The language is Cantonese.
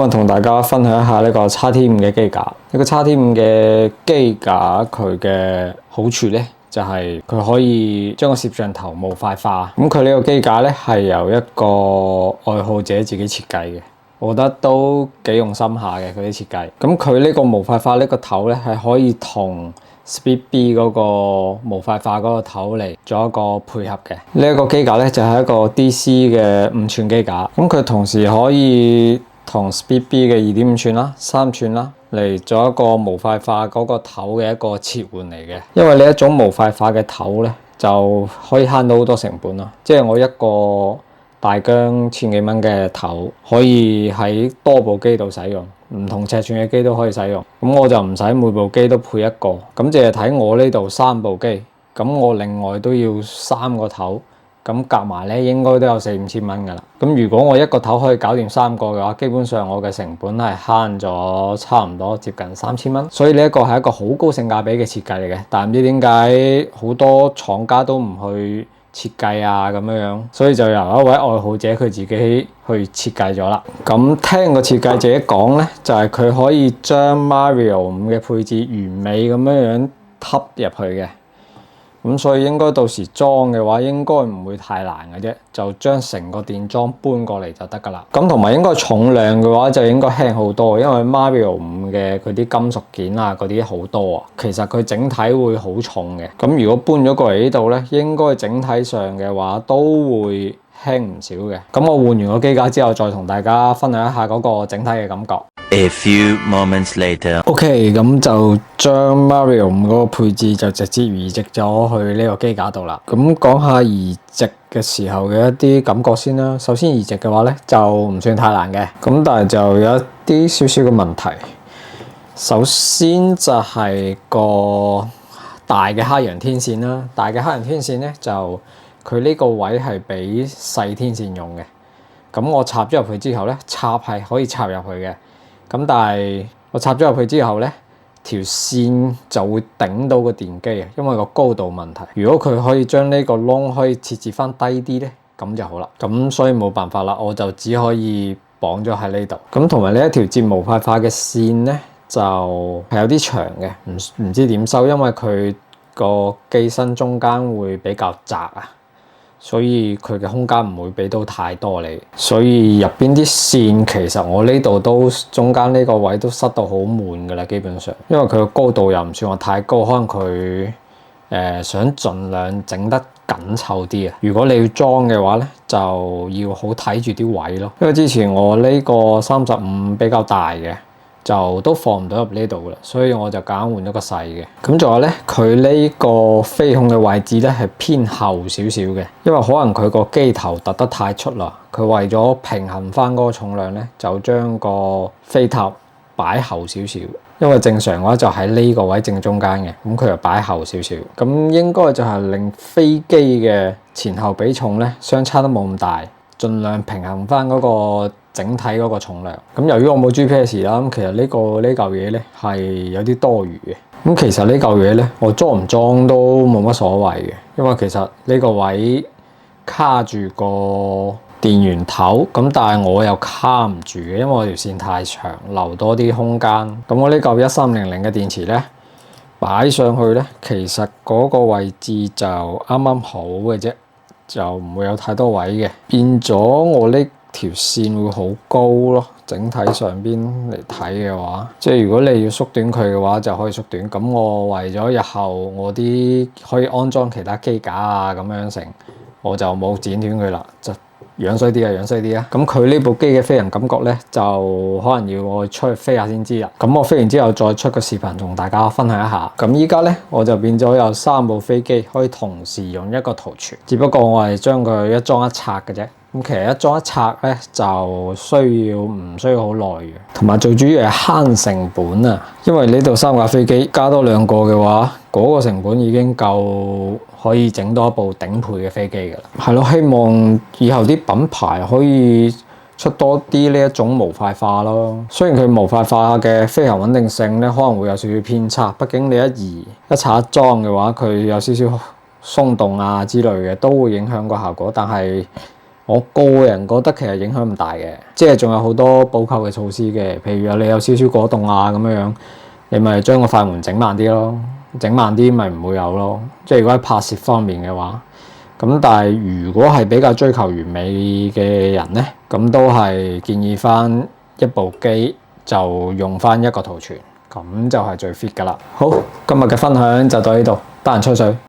日同大家分享一下呢個 XT5 嘅機架。呢個 XT5 嘅機架佢嘅好處咧，就係佢可以將個攝像頭模塊化。咁佢呢個機架咧係由一個愛好者自己設計嘅，我覺得都幾用心下嘅佢啲設計。咁佢呢個模塊化呢個頭咧係可以同 Speed B 嗰個模塊化嗰個頭嚟做一個配合嘅。呢一個機架咧就係一個 DC 嘅5寸機架。咁佢同時可以同 Speed B 嘅2.5寸啦、3寸啦嚟做一個模塊化嗰個頭嘅一個切換嚟嘅。因為呢一種模塊化嘅頭咧就可以慳到好多成本啦。即係我一個大疆千幾蚊嘅頭可以喺多部機度使用，唔同尺寸嘅機都可以使用。咁我就唔使每部機都配一個，咁淨係睇我呢度3部機，咁我另外都要3個頭，咁夾埋咧應該都有4、5千蚊噶啦。咁如果我一個頭可以搞掂3個嘅話，基本上我嘅成本係慳咗差唔多接近3000蚊。所以呢一個係一個好高性價比嘅設計嚟嘅，但唔知點解好多廠家都唔去設計啊咁樣，所以就由一位愛好者佢自己去設計咗啦。咁聽個設計者講咧，就係佢可以將 Mario 5嘅配置完美咁樣揼入去嘅。咁所以應該到時裝嘅話，應該唔會太難嘅啫，就將成個電裝搬過嚟就得噶啦。咁同埋應該重量嘅話就應該輕好多，因為 Mario 5嘅佢啲金屬件啊嗰啲好多啊，其實佢整體會好重嘅。咁如果搬咗過嚟呢度咧，應該整體上嘅話都會輕唔少嘅。咁我換完個機架之後，再同大家分享一下嗰個整體嘅感覺。A few moments later. OK， 咁就將 Mario 5嗰個配置就直接移植咗去呢個機架度啦。咁講下移植嘅時候嘅一啲感覺先啦。首先移植嘅話咧就唔算太難嘅，咁但係就有一啲少少嘅問題。首先就係個大嘅黑洋天線啦，大嘅黑洋天線咧就佢呢個位係俾細天線用嘅。咁我插咗入去之後咧，插係可以插入去嘅。咁但係我插咗入去之後咧，條線就會頂到個電機啊，因為個高度問題。如果佢可以將呢個窿可以設置翻低啲咧，咁就好啦。咁所以冇辦法啦，我就只可以綁咗喺呢度。咁同埋呢一條接模塊化嘅線咧，就係有啲長嘅，唔知點收，因為佢個機身中間會比較窄啊。所以佢嘅空間唔會俾到太多你，所以入邊啲線其實我呢度都中間呢個位都塞到好滿噶啦，基本上，因為佢個高度又唔算話太高，可能佢想盡量整得緊湊啲啊。如果你要裝嘅話咧，就要好睇住啲位咯，因為之前我呢個35比較大嘅。就都放唔到入呢度噶啦，所以我就揀換咗個細嘅。咁仲有咧，佢呢個飛控嘅位置咧係偏後少少嘅，因為可能佢個機頭突得太出啦，佢為咗平衡翻嗰個重量咧，就將個飛塔擺後少少。因為正常嘅話就喺呢個位正中間嘅，咁佢就擺後少少。咁應該就係令飛機嘅前後比重咧相差得冇咁大，盡量平衡翻嗰個整體嗰個重量。咁由於我冇 GPS 啦，咁其實呢嚿嘢咧係有啲多餘嘅。咁其實呢嚿嘢咧，我裝唔裝都冇乜所謂嘅，因為其實呢個位卡住個電源頭，咁但係我又卡唔住嘅，因為我條線太長，留多啲空間。咁我呢嚿1300嘅電池咧擺上去咧，其實嗰個位置就啱啱好嘅啫，就唔會有太多位嘅，變咗我呢條線會好高咯。整體上邊嚟睇嘅話，即係如果你要縮短佢嘅話，就可以縮短。咁我為咗日後我啲可以安裝其他機架啊咁樣成，我就冇剪短佢啦，就樣衰啲啊，樣衰啲啊。咁佢呢部機嘅飛行感覺咧，就可能要我出去飛下先知啦。咁我飛完之後再出個視頻同大家分享一下。咁依家咧我就變咗有3部飛機可以同時用一個圖傳，只不過我係將佢一裝一拆嘅啫。咁其實一裝一拆咧就唔需要好耐嘅，同埋最主要係慳成本啊！因為呢度3架飛機加多2個嘅話，嗰個成本已經夠可以整多一部頂配嘅飛機㗎啦。係咯，希望以後啲品牌可以出多啲呢一種模塊化咯。雖然佢模塊化嘅飛行穩定性咧可能會有少少偏差，畢竟你一拆一裝嘅話，佢有少少鬆動啊之類嘅，都會影響個效果。但係我個人覺得其實影響唔大嘅，即係仲有好多補救嘅措施嘅，譬如你有少少果凍啊咁樣，你咪將個快門整慢啲咯，整慢啲咪唔會有咯。即係如果喺拍攝方面嘅話，咁但係如果係比較追求完美嘅人咧，咁都係建議翻一部機就用翻一個圖傳，咁就係最 fit 噶啦。好，今日嘅分享就到呢度，得閒吹水。